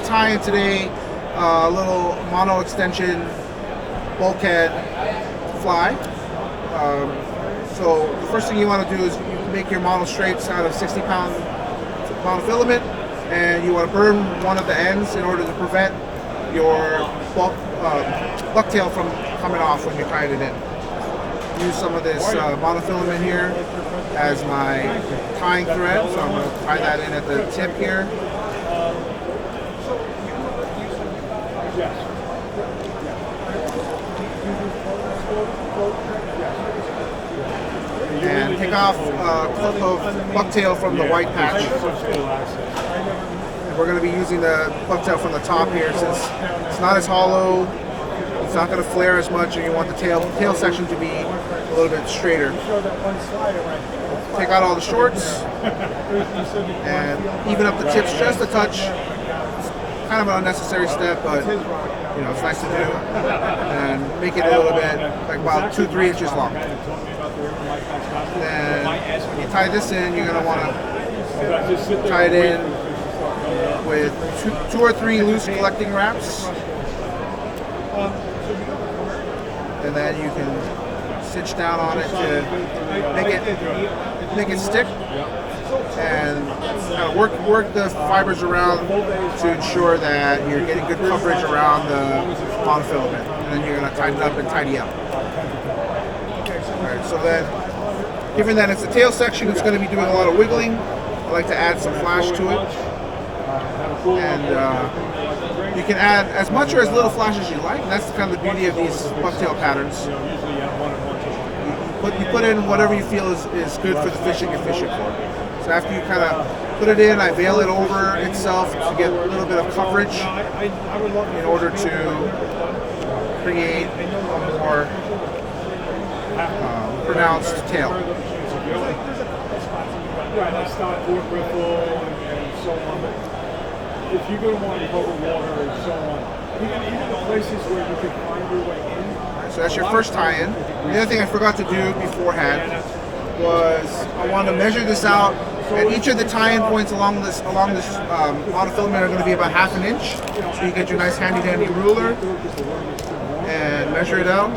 tie-in today, a little mono extension bulkhead fly. So the first thing you want to do is you make your mono straights out of 60-pound monofilament, and you want to burn one of the ends in order to prevent your bucktail from coming off when you're tying it in. Use some of this monofilament here as my tying thread, so I'm going to tie that in at the tip here. And take off a clip of bucktail from the white patch. We're going to be using the bucktail from the top here since it's not as hollow, it's not going to flare as much, and you want the tail section to be a little bit straighter. Take out all the shorts and even up the tips just a touch. It's kind of an unnecessary step, but you know, it's nice to do, and make it a little bit, like about 2-3 inches long. Then when you tie this in, you're going to want to tie it in with two or three loose collecting wraps, and then you can stitch down on it to make it stick, and kind of work the fibers around to ensure that you're getting good coverage around the monofilament, and then you're going to tighten up and tidy up. Alright, so then, given that it's the tail section, it's going to be doing a lot of wiggling. I like to add some flash to it, and you can add as much or as little flash as you like, and that's kind of the beauty of these bucktail patterns. You put in whatever you feel is good for the fish that you're fishing for. So after you kind of put it in, I veil it over itself to get a little bit of coverage in order to create a more pronounced tail. Right, like start Fort Riffle and so on. But if you're going to want to cover water and so on, even the places where you can find your way in. So that's your first tie-in. The other thing I forgot to do beforehand was I want to measure this out. And each of the tie-in points along this monofilament are going to be about ½ inch. So you get your nice handy-dandy ruler and measure it out.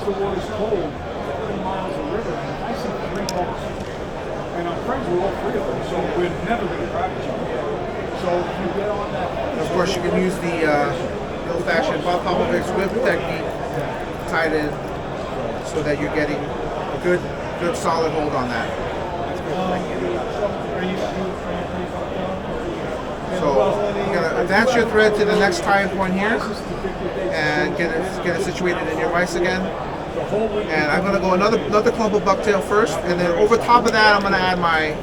And I'm friends with all three of them, so we're never going to grab each other. So if you get on that... And of course, you can use the old-fashioned Bob Popovic's whip technique, tied in, so that you're getting a good solid hold on that. So you're going to advance your thread to the next tie-in point here, and get it situated in your vise again. And I'm going to go another clump of bucktail first, and then over top of that I'm going to add my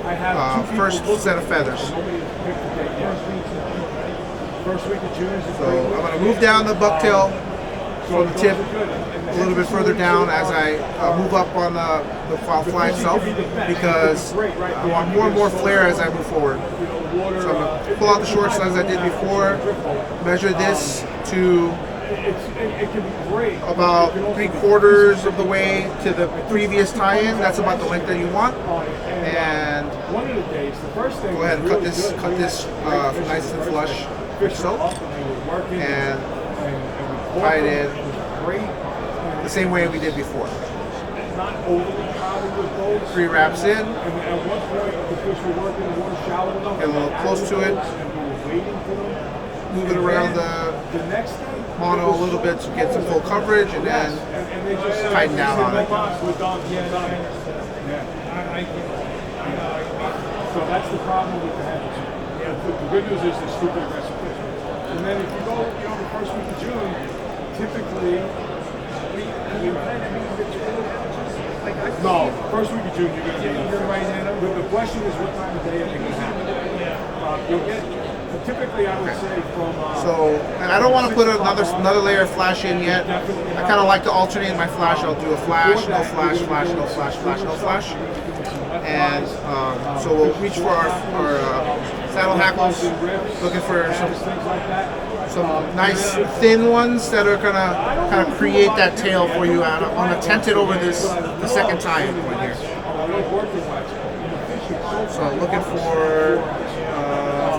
first set of feathers. So I'm going to move down the bucktail from the tip a little bit further down as I move up on the fly itself, because I want more and more flare as I move forward. So I'm going to pull out the shorts as I did before, measure this to about 3/4 of the way to the previous tie-in. That's about the length that you want. And go ahead and cut this nice and flush like so, and tie it in the same way we did before. 3 wraps in, get a little close to it, move it around the mono a little bit to get some full coverage, and then tighten down on it. So that's the problem with the habits. The good news is they're stupid aggressive fish. And then if you go, the first week of June, typically, no, first week of June you're going to be. But the question is, what time of day are they going to happen? You'll get. Typically, I would say from. So, and I don't want to put another layer of flash in yet. I kind of like to alternate my flash. I'll do a flash, no flash, flash, no flash, flash, no flash. And so we'll reach for our saddle hackles, looking for some nice thin ones that are gonna kind of create that tail for you. And I'm gonna tent it over the second tie-in point here. So looking for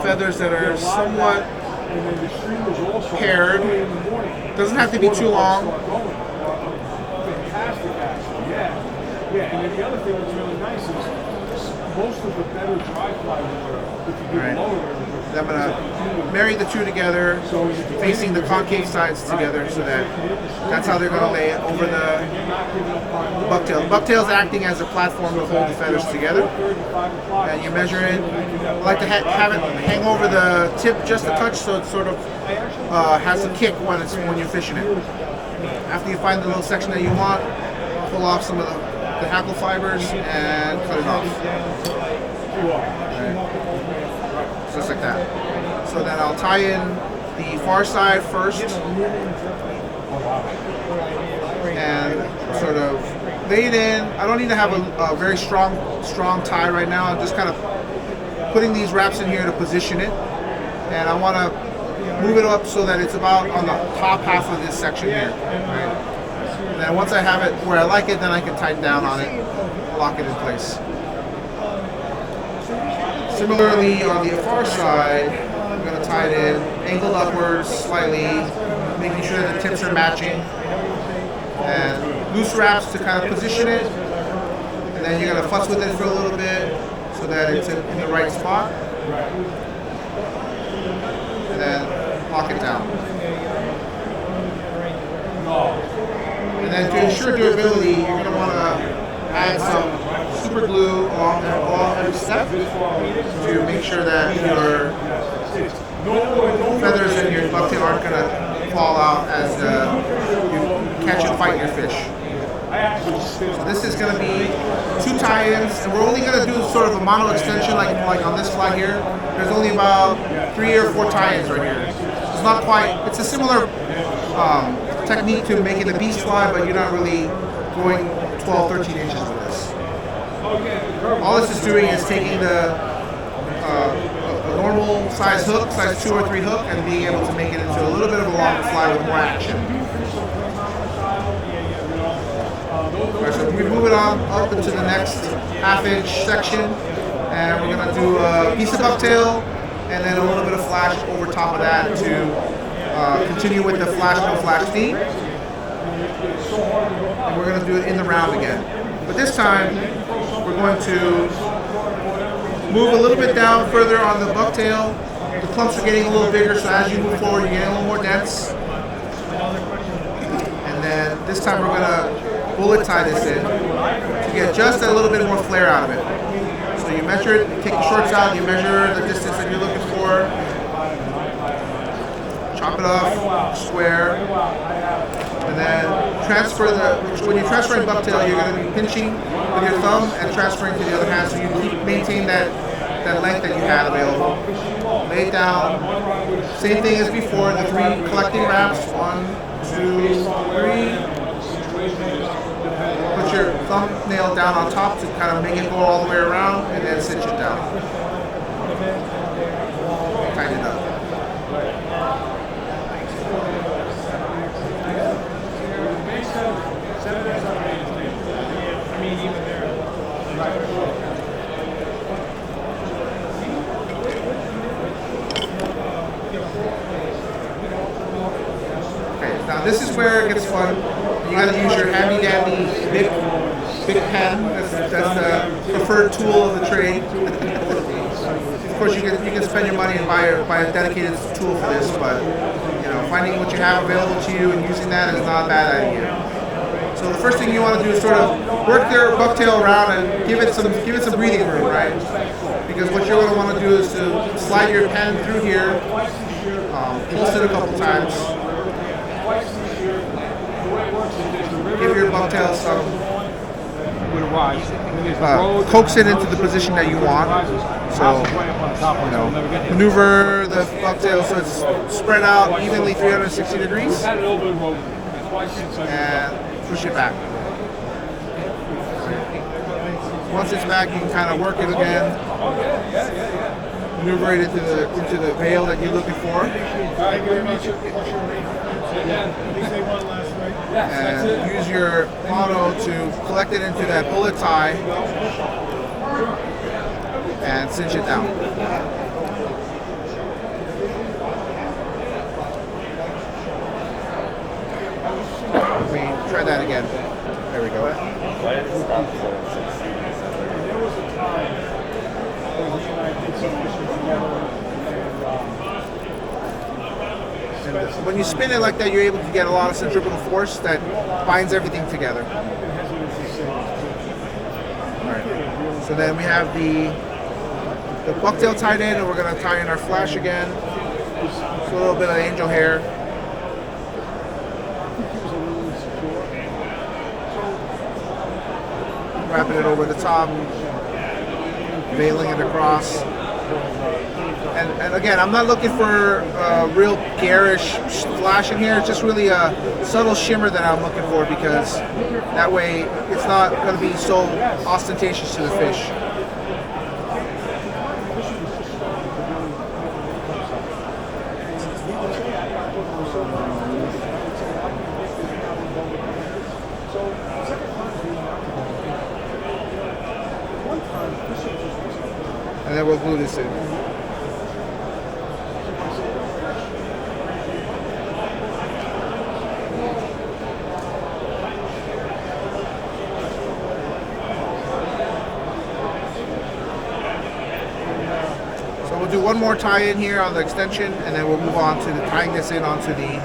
feathers that are somewhat And then the streamers also paired. early in the morning. Doesn't have to be too long. Fantastic, actually. Yeah. Yeah. And then the other thing that's really nice is most of the better dry fly water, if you get lower, I'm gonna marry the two together, facing the concave sides together, so that's how they're gonna lay it over the bucktail. Bucktail's acting as a platform to hold the feathers together, and you measure it. I like to have it hang over the tip just a touch, so it sort of has a kick when you're fishing it. After you find the little section that you want, pull off some of the hackle fibers and cut it off. Just like that. So then I'll tie in the far side first and sort of lay it in. I don't need to have a very strong tie right now. I'm just kind of putting these wraps in here to position it, and I want to move it up so that it's about on the top half of this section here. Right? And then once I have it where I like it, then I can tighten down on it, lock it in place. Similarly, on the far side, I'm going to tie it in, angled upwards slightly, making sure that the tips are matching, and loose wraps to kind of position it, and then you're going to fuss with it for a little bit so that it's in the right spot, and then lock it down. And then to ensure durability, you're going to want to add some super glue along every step to make sure that your feathers in your bucktail aren't going to fall out as you catch and fight your fish. So this is going to be 2 tie-ins, and we're only going to do sort of a mono extension like on this fly here. There's only about 3 or 4 tie-ins right here. It's not quite, it's a similar technique to making the beast fly, but you're not really going 12, 13 inches with this. All this is doing is taking a normal size hook, size 2 or 3 hook, and being able to make it into a little bit of a longer fly with more action. Alright, so we move it on up into the next half-inch section, and we're going to do a piece of bucktail and then a little bit of flash over top of that to continue with the flash no flash theme. And we're going to do it in the round again. But this time, we're going to move a little bit down further on the bucktail. The clumps are getting a little bigger, so as you move forward, you're getting a little more dense. And then this time we're going to bullet tie this in to get just a little bit more flare out of it. So you measure it, you take the shorts out, you measure the distance that you're looking for, chop it off, square, and then transfer when you're transferring bucktail, you're going to be pinching with your thumb and transferring to the other hand, so you maintain that length that you had available. Lay it down. Same thing as before, the 3 collecting wraps. 1, 2, 3. Put your thumbnail down on top to kind of make it go all the way around, and then cinch it down. Tighten it up. Okay, now this is where it gets fun. You got to use your handy-dandy big pen. That's the preferred tool of the trade. Of course, you can spend your money and buy a dedicated tool for this, but finding what you have available to you and using that is not a bad idea. So the first thing you want to do is sort of work your bucktail around and give it some breathing room, right? Because what you're going to want to do is to slide your pen through here, pulse it a couple times, give your bucktail some, coax it into the position that you want. So, maneuver the bucktail so it's spread out evenly 360 degrees, and push it back. Once it's back, you can kind of work it again, maneuver it into the veil that you're looking for, and use your mono to collect it into that bullet tie and cinch it down. Try that again. There we go. And there was a time when he and I did some fishing together, and And when you spin it like that, you're able to get a lot of centripetal force that binds everything together. I'm even hesitant to say All right. So then we have the bucktail tied in, and we're going to tie in our flash again. So a little bit of angel hair. Wrapping it over the top, veiling it across. And again, I'm not looking for a real garish flash in here. It's just really a subtle shimmer that I'm looking for, because that way it's not going to be so ostentatious to the fish. And then we'll glue this in. So we'll do one more tie in here on the extension, and then we'll move on to tying this in onto the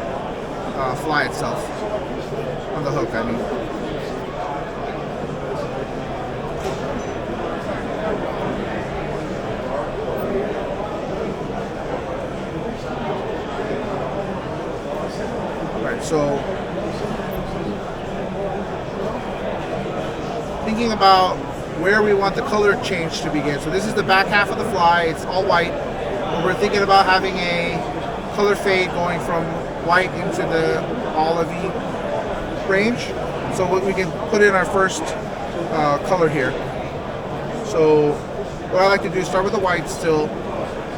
fly itself. On the hook, I mean. So, thinking about where we want the color change to begin. So this is the back half of the fly. It's all white. And we're thinking about having a color fade going from white into the olivey range. So we can put in our first color here. So what I like to do is start with the white still,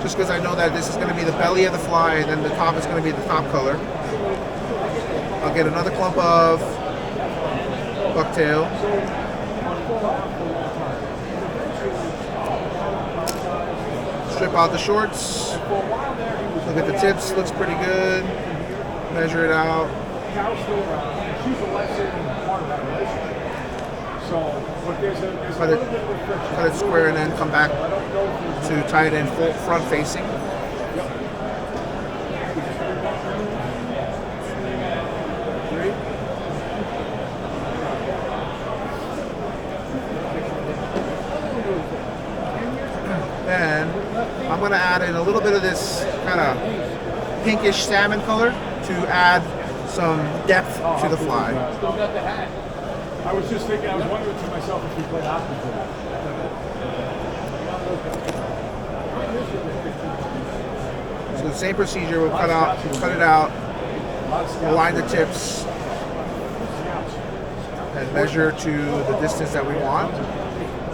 just because I know that this is going to be the belly of the fly, and then the top is going to be the top color. I'll get another clump of bucktail. Strip out the shorts. Look at the tips, looks pretty good. Measure it out. Cut it square and then come back to tie it in front facing. Then I'm going to add in a little bit of this kind of pinkish salmon color to add some depth to the fly. I was just thinking, I was wondering to myself if you played hockey today. So the same procedure, we'll cut it out, align the tips, and measure to the distance that we want.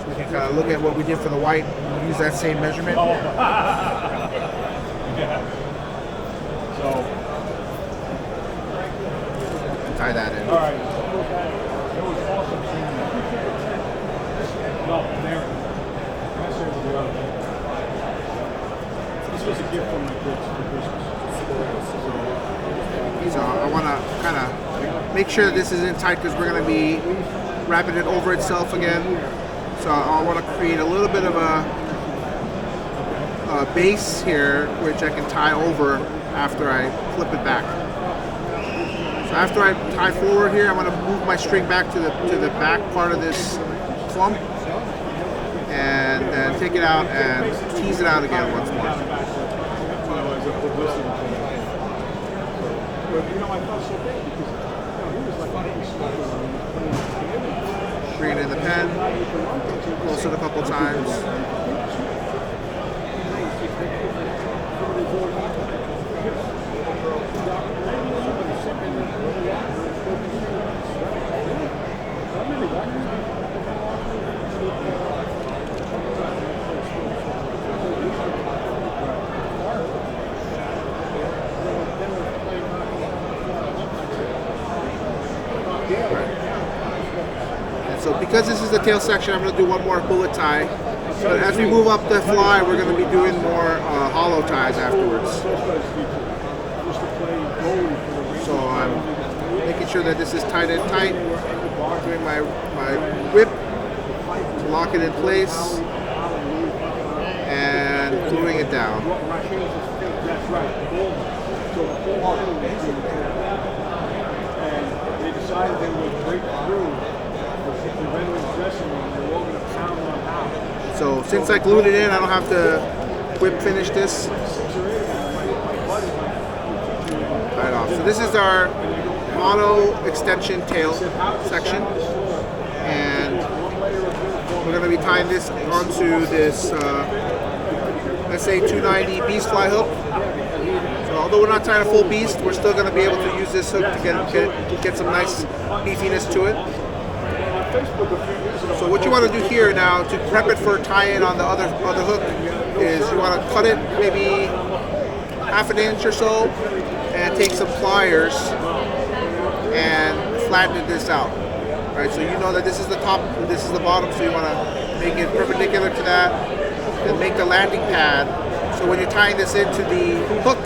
So we can kind of look at what we did for the white and use that same measurement. So tie that in. all right. It was awesome seeing that. No, there. This was a gift from my kids for Christmas. So I want to kind of make sure this is in tight, because we're going to be wrapping it over itself again. So I want to create a little bit of a base here, which I can tie over after I flip it back. So after I tie forward here, I'm going to move my string back to the back part of this clump, and then take it out and tease it out again once more. Bring it in the pen, close it a couple times. So because this is the tail section, I'm going to do one more bullet tie. But as we move up the fly, we're going to be doing more hollow ties afterwards. So I'm making sure that this is tight and tight. Doing my whip to lock it in place and gluing it down. That's right. So the whole heart and they decided they would break through the veterans dressing room. They were all going to pound on out. So since I glued it in, I don't have to whip finish this. Right off. So this is our mono extension tail section, and we're going to be tying this onto this SA 290 beast fly hook. So although we're not tying a full beast, we're still going to be able to use this hook to get some nice beefiness to it. So what you want to do here now to prep it for tie-in on the other hook is you want to cut it maybe half an inch or so and take some pliers and flatten this out. Right, so you know that this is the top, this is the bottom, so you want to make it perpendicular to that, and make the landing pad. So when you're tying this into the hook,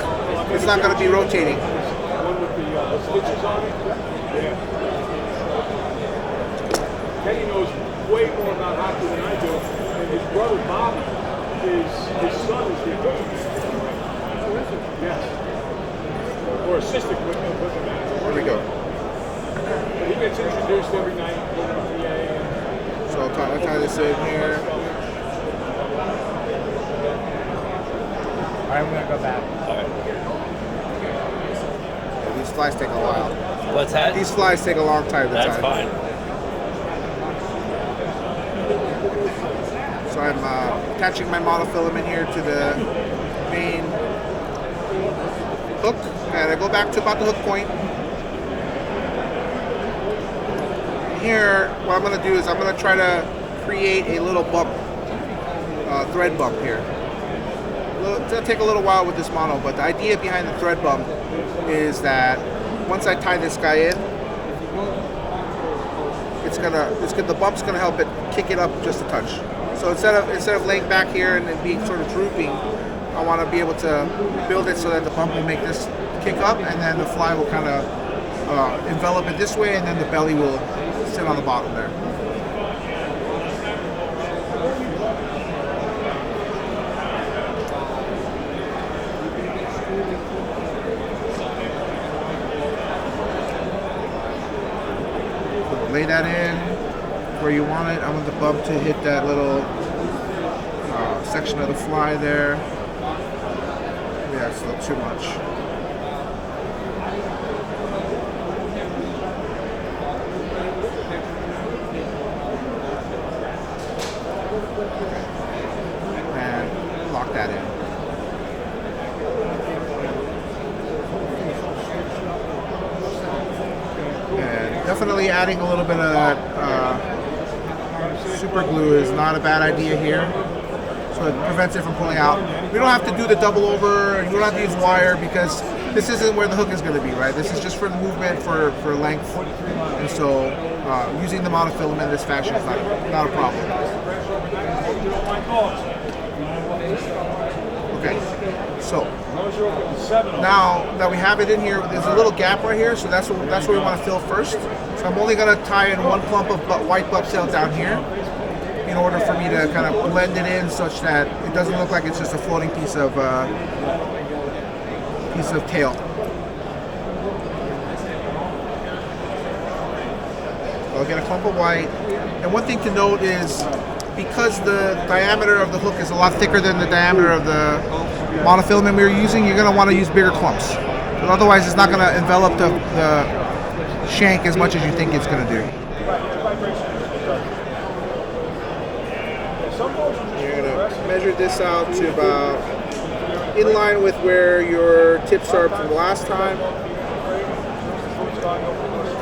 it's not going to be rotating. Kenny knows way more about hockey than I do, and his brother Bobby, his son is the equipment manager. Yes. Or assistant equipment manager. There we go. But he gets introduced every night. So I'll tie this in here. Alright, I'm gonna go back. Yeah, these flies take a while. What's that? These flies take a long time to tie. That's fine. So I'm attaching my monofilament here to the main hook, and I go back to about the hook point. Here, what I'm going to do is I'm going to try to create a little bump, thread bump here. It's going to take a little while with this mono, but the idea behind the thread bump is that once I tie this guy in, the bump's gonna help it kick it up just a touch. So instead of laying back here and then being sort of drooping, I want to be able to build it so that the bump will make this kick up, and then the fly will kind of envelop it this way, and then the belly will sit on the bottom there. Lay that in where you want it. I want the bump to hit that little section of the fly there. Yeah, it's a little too much. And lock that in. Definitely adding a little bit of that super glue is not a bad idea here, so it prevents it from pulling out. We don't have to do the double over, and you don't have to use wire because this isn't where the hook is going to be, right? This is just for the movement, for length, and so using the monofilament in this fashion is not a problem. Okay, so now that we have it in here, there's a little gap right here, so that's where we want to fill first. So I'm only going to tie in one clump of white bucktail down here in order for me to kind of blend it in such that it doesn't look like it's just a floating piece of tail. So I'll get a clump of white, and one thing to note is because the diameter of the hook is a lot thicker than the diameter of the monofilament we're using, you're going to want to use bigger clumps. But otherwise, it's not going to envelop the shank as much as you think it's going to do. You're going to measure this out to about in line with where your tips are from the last time.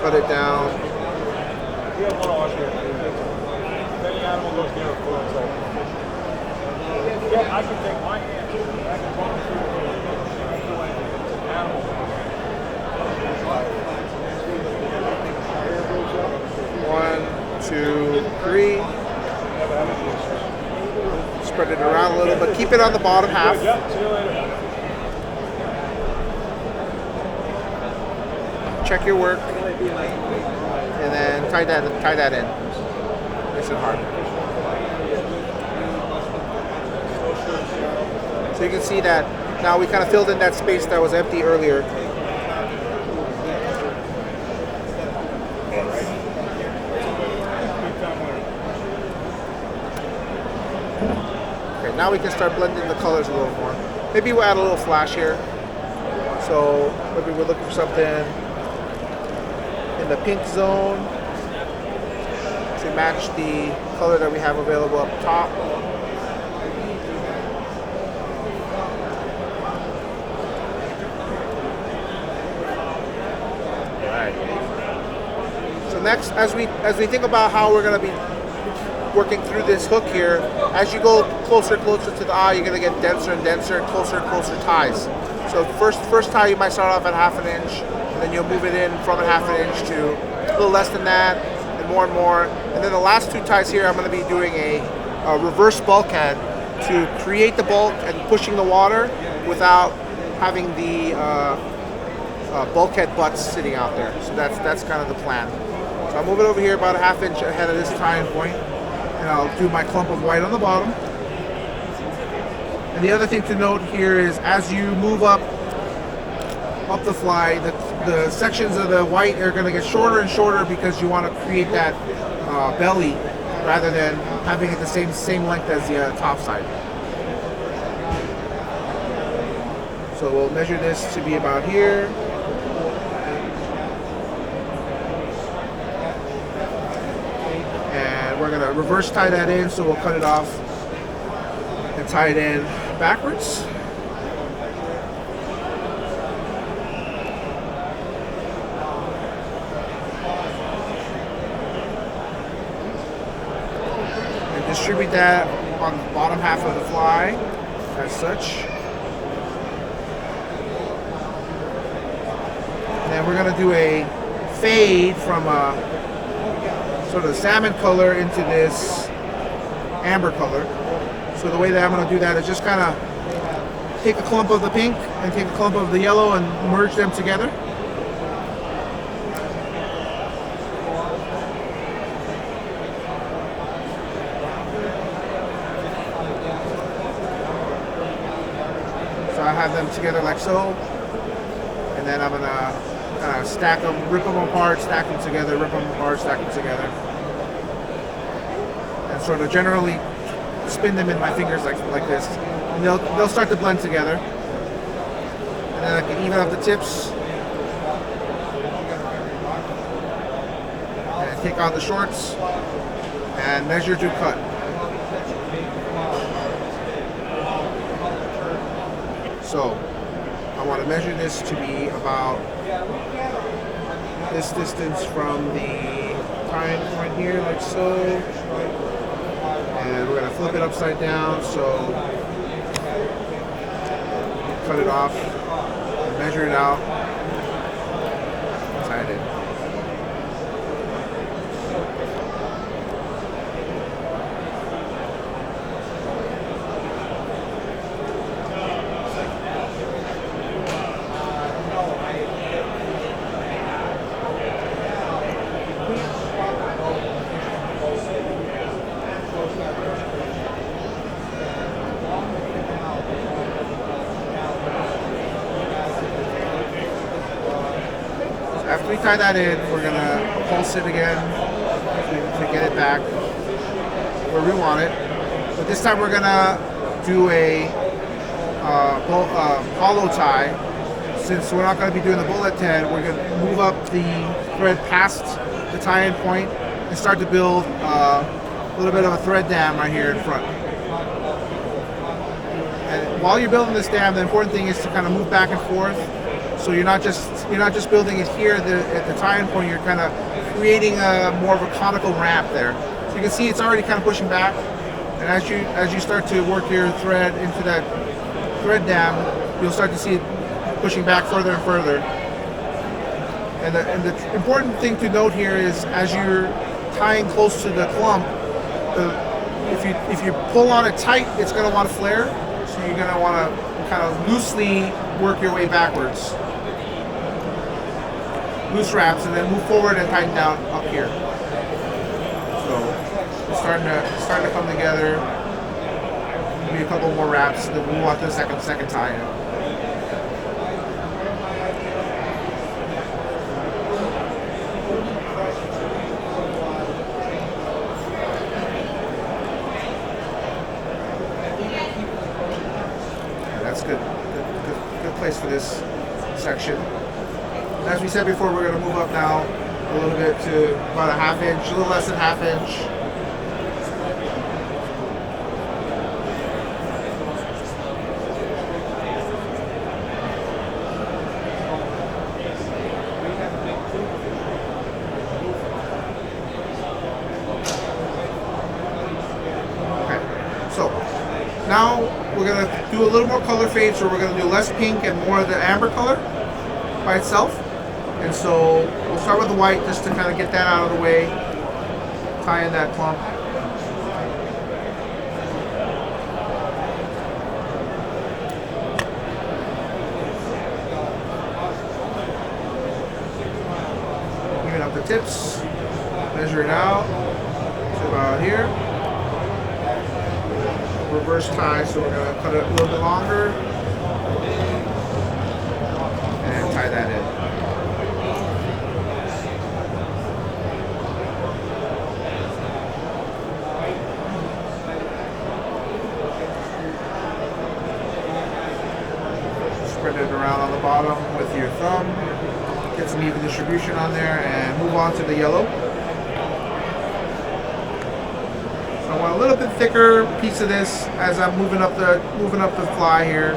Cut it down. I can take my hand and I can run through the animal. One, two, three. Spread it around a little, but keep it on the bottom half. check your work, and then tie that in. Nice and hard. So you can see that now we kind of filled in that space that was empty earlier. Okay, now we can start blending the colors a little more. Maybe we'll add a little flash here. So maybe we're looking for something in the pink zone to match the color that we have available up top. Alright. So next, as we think about how we're going to be working through this hook here, as you go closer to the eye, you're going to get denser and denser, closer ties. So first tie you might start off at 1/2 inch, and then you'll move it in from a 1/2 inch to a little less than that, and more. And then the last 2 ties here, I'm going to be doing a reverse bulkhead to create the bulk and pushing the water without having the bulkhead butts sitting out there. So that's kind of the plan. So I'll move it over here about a 1/2 inch ahead of this tying point, and I'll do my clump of white on the bottom. And the other thing to note here is as you move up the fly, the sections of the white are going to get shorter and shorter because you want to create that belly rather than having it the same length as the top side. So we'll measure this to be about here. And we're going to reverse tie that in, so we'll cut it off and tie it in backwards. And distribute that on the bottom half of the fly as such. And then we're going to do a fade from a sort of salmon color into this amber color. So the way that I'm going to do that is just kind of take a clump of the pink and take a clump of the yellow and merge them together. So I have them together like so, and then I'm going to kind of stack them, rip them apart, stack them together, rip them apart, stack them together, and sort of generally spin them in my fingers like this. And they'll start to blend together. And then I can even up the tips. And take out the shorts and measure to cut. So I want to measure this to be about this distance from the tying point here, like so. And we're going to flip it upside down, so cut it off, measure it out, tie it in. After we tie that in, we're going to pulse it again to get it back where we want it. But this time we're going to do a hollow tie. Since we're not going to be doing the bullet head, we're going to move up the thread past the tie-in point and start to build a little bit of a thread dam right here in front. And while you're building this dam, the important thing is to kind of move back and forth. So you're not just building it here at the tie-in point. You're kind of creating more of a conical ramp there. So you can see it's already kind of pushing back. And as you start to work your thread into that thread dam, you'll start to see it pushing back further and further. And the important thing to note here is as you're tying close to the clump, if you pull on it tight, it's going to want to flare. So you're going to want to kind of loosely work your way backwards. loose wraps, and then move forward and tighten down up here. So it's starting to come together. Maybe a couple more wraps, then move on to the second tie-in. Good place for this section. As we said before, we're going to move up now a little bit to about a ½ inch, a little less than ½ inch. Okay, so now we're going to do a little more color fade, so we're going to do less pink and more of the amber color by itself. And so we'll start with the white just to kind of get that out of the way, tie in that clump. Even up the tips, measure it out to about here. Reverse tie, so we're going to cut it a little bit longer and tie that in. Spread it around on the bottom with your thumb, get some even distribution on there, and move on to the yellow. I want a little bit thicker piece of this as I'm moving up the fly here,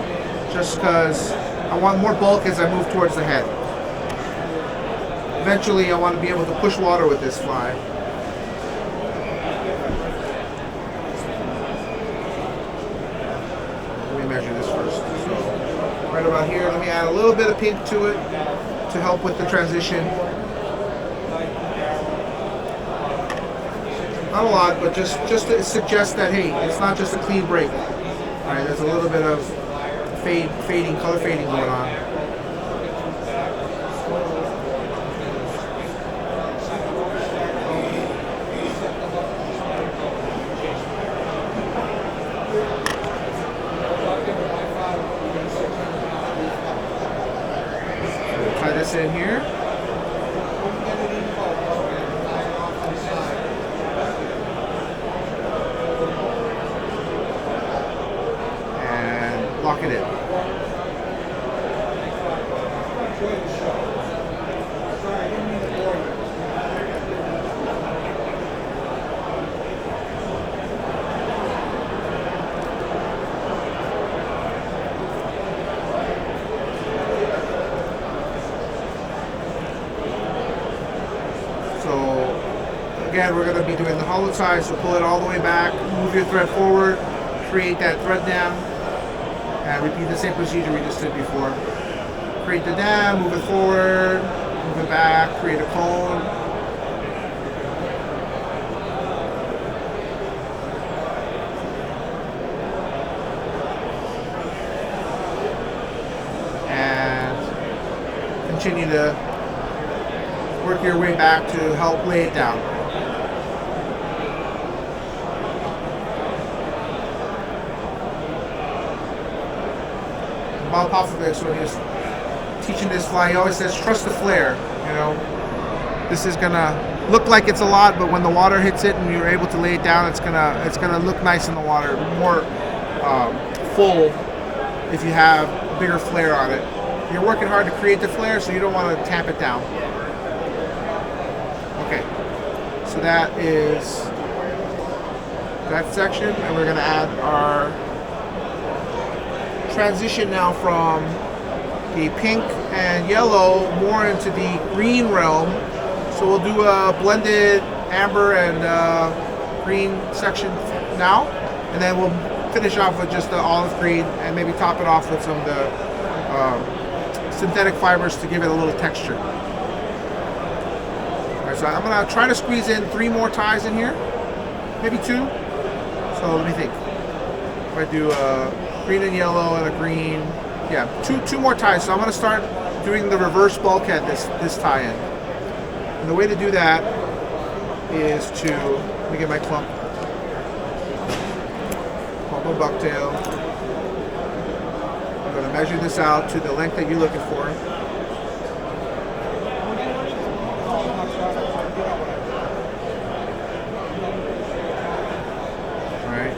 just because I want more bulk as I move towards the head. Eventually, I want to be able to push water with this fly. Let me measure this first. So, right about here, let me add a little bit of pink to it to help with the transition. Not a lot, but just to suggest that, hey, it's not just a clean break. All right, there's a little bit of color fading going on. So we'll tie this in here. Lock it in. So again, we're going to be doing the hollow tie, so pull it all the way back, move your thread forward, create that thread dam. And repeat the same procedure we just did before. Create the dam, move it forward, move it back, create a cone. And continue to work your way back to help lay it down. Bob Popovich, when he was teaching this fly, he always says, trust the flare. You know, this is gonna look like it's a lot, but when the water hits it and you're able to lay it down, it's gonna look nice in the water, more full if you have a bigger flare on it. You're working hard to create the flare, so you don't want to tamp it down. Okay, so that is that section, and we're gonna add our transition now from the pink and yellow more into the green realm. So we'll do a blended amber and green section now, and then we'll finish off with just the olive green and maybe top it off with some of the synthetic fibers to give it a little texture. All right, so I'm gonna try to squeeze in 3 more ties in here, maybe 2. So let me think. If I do green and yellow and a green, yeah, two more ties. So I'm going to start doing the reverse bulkhead this tie-in. And the way to do that is to, let me get my clump of bucktail. I'm going to measure this out to the length that you're looking for. Alright.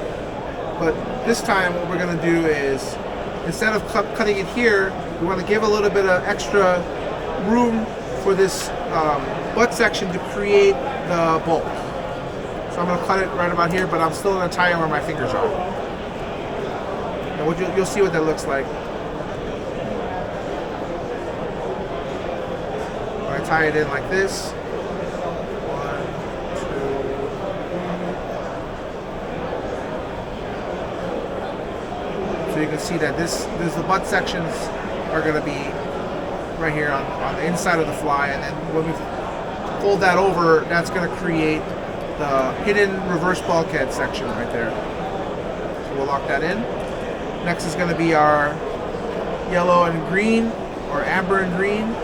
But this time what we're going to do is, instead of cutting it here, we want to give a little bit of extra room for this butt section to create the bulk. So I'm going to cut it right about here, but I'm still going to tie it where my fingers are. And you'll see what that looks like. When I tie it in like this. 1, 2. So you can see that the butt sections are going to be right here on the inside of the fly, and then when we fold that over, that's going to create the hidden reverse bulkhead section right there. So we'll lock that in. Next is going to be our yellow and green, or amber and green.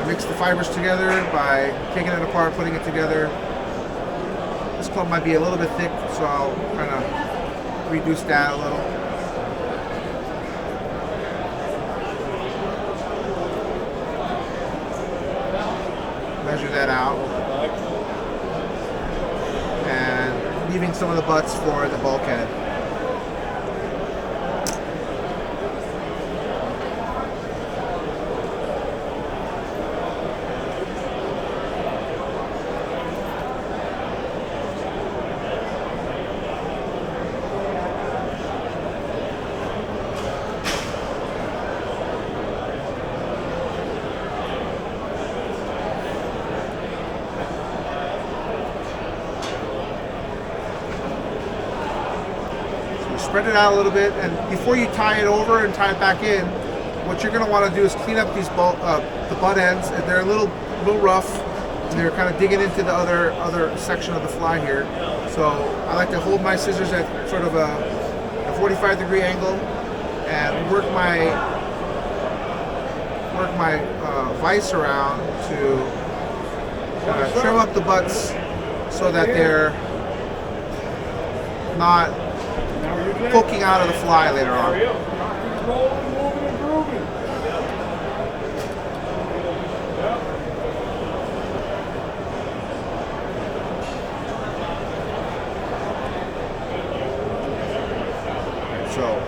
Mix the fibers together by taking it apart, putting it together. This clump might be a little bit thick, so I'll kind of reduce that a little. Measure that out. And leaving some of the butts for the bulkhead. Spread it out a little bit, and before you tie it over and tie it back in, what you're going to want to do is clean up these the butt ends. And they're a little rough, and they're kind of digging into the other section of the fly here. So I like to hold my scissors at sort of a 45-degree angle and work my vise around to kind of trim up the butts so that they're not poking out of the fly later on. So,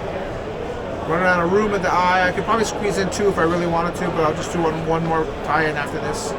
running out of room at the eye. I could probably squeeze in 2 if I really wanted to, but I'll just do one more tie-in after this.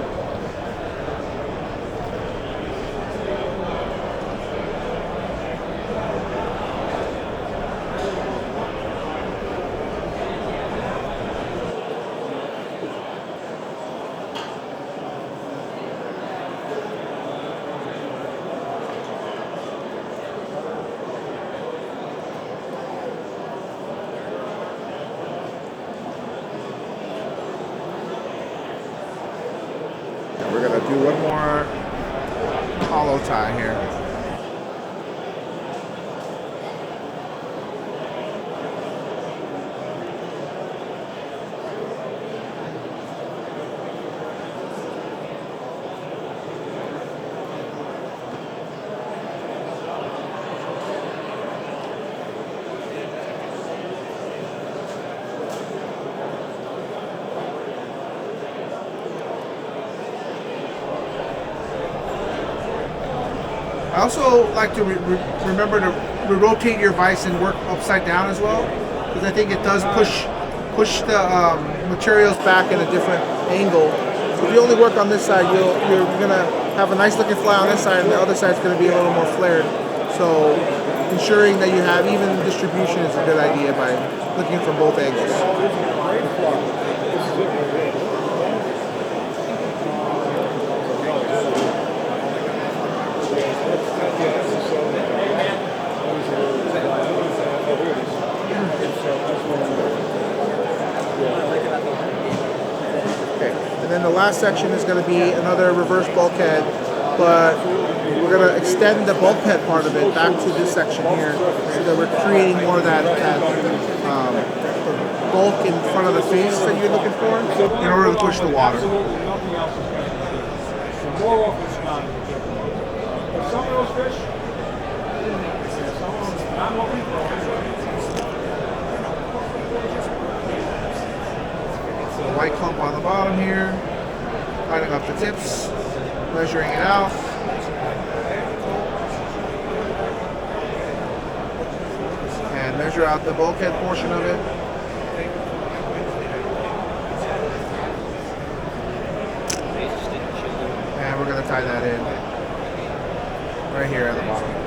We're going to do one more hollow tie here. I also like to remember to rotate your vise and work upside down as well, because I think it does push the materials back in a different angle. So if you only work on this side, you're gonna have a nice looking fly on this side, and the other side's gonna be a little more flared. So ensuring that you have even distribution is a good idea by looking from both angles. then the last section is going to be another reverse bulkhead, but we're going to extend the bulkhead part of it back to this section here so that we're creating more of that bulk in front of the face that you're looking for in order to push the water. Absolutely nothing else is going to do this. More often than not, it's different. But some of those fish, some of them, not what we throw. So white clump on the bottom here, lining up the tips, measuring it out. And measure out the bulkhead portion of it. And we're going to tie that in right here at the bottom.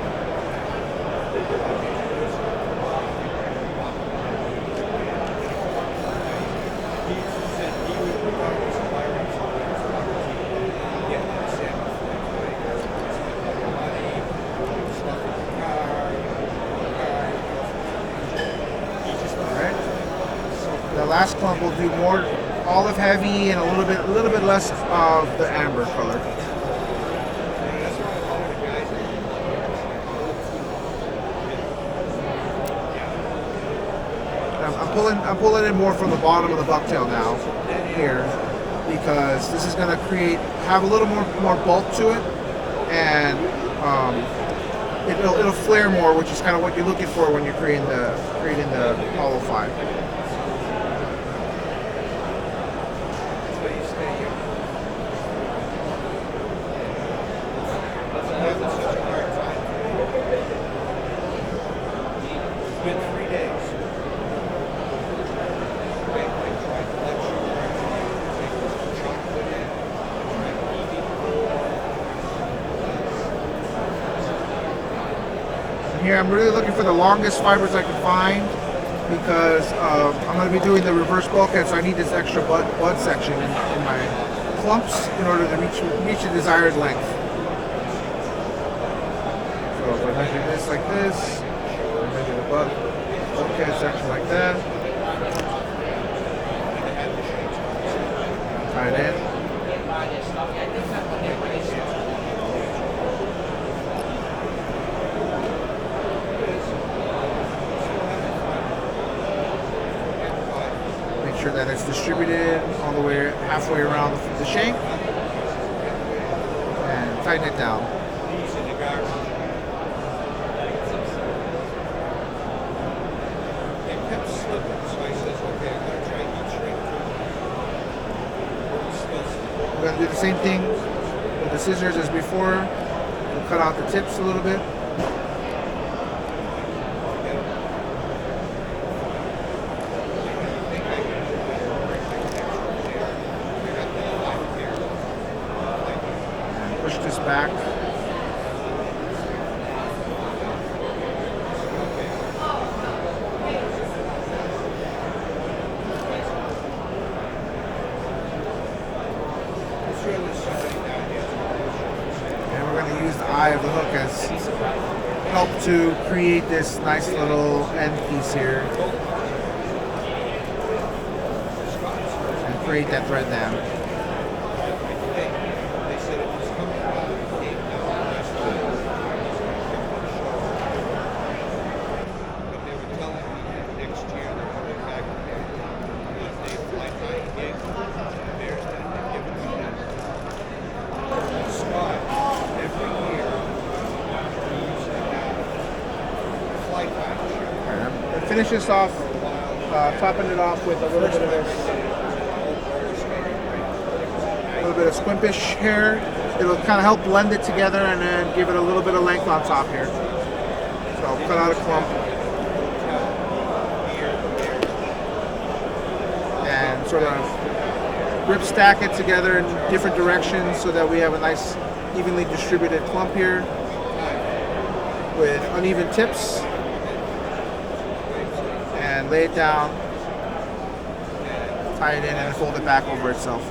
The last clump will do more olive heavy and a little bit less of the amber color. I'm pulling in more from the bottom of the bucktail now here because this is going to have a little more bulk to it, and it'll flare more, which is kind of what you're looking for when you're creating the hollow five. Here I'm really looking for the longest fibers I can find because I'm going to be doing the reverse bulkhead, so I need this extra bud section in my clumps in order to reach the desired length. So if I measure this like this, I measure the bulkhead section like that, tie it in. That it's distributed all the way halfway around the shank, and tighten it down. We're going to do the same thing with the scissors as before. We'll cut out the tips a little bit. Push this back. And we're going to use the eye of the hook as help to create this nice little end piece here. And create that thread down. Finish this off, topping it off with a little bit of squimpish hair. It'll kind of help blend it together and then give it a little bit of length on top here. So I'll cut out a clump and sort of grip stack it together in different directions so that we have a nice evenly distributed clump here with uneven tips. And lay it down, tie it in, and fold it back over itself.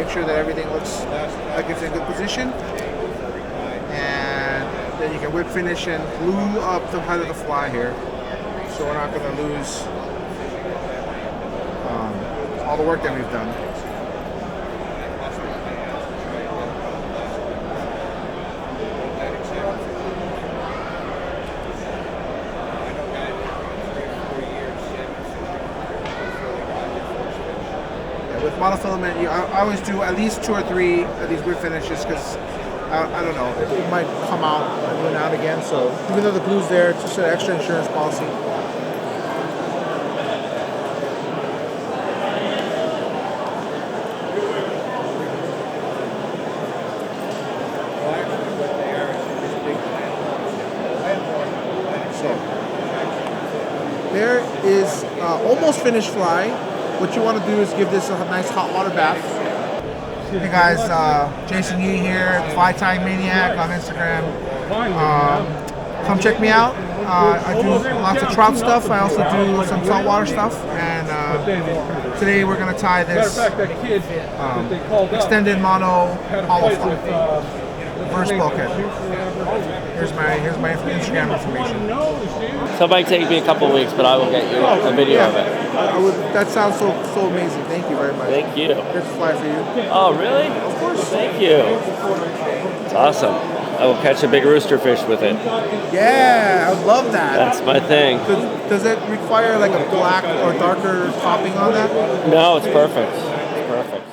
make sure that everything looks like it's in good position. And then you can whip finish and glue up the head of the fly here. So we're not going to lose all the work that we've done. With monofilament, I always do at least 2 or 3 of these whip finishes because I don't know, it might come out every now and again. So even though the glue's there, it's just an extra insurance policy. So there is almost finished fly. What you want to do is give this a nice hot water bath. Hey guys, Jason Yee here, Fly Tying Maniac on Instagram. Come check me out. I do lots of trout stuff. I also do some saltwater stuff. And today we're going to tie this extended mono hollow fly. Reverse bulkhead. Here's my Instagram information. So it might take me a couple weeks, but I will get you a video of it. That sounds so amazing. Thank you very much. Thank you. Here's a fly for you. Oh, really? Of course. Thank you. It's awesome. I will catch a big rooster fish with it. Yeah, I love that. That's my thing. Does it require like a black or darker topping on that? No, it's perfect. It's perfect.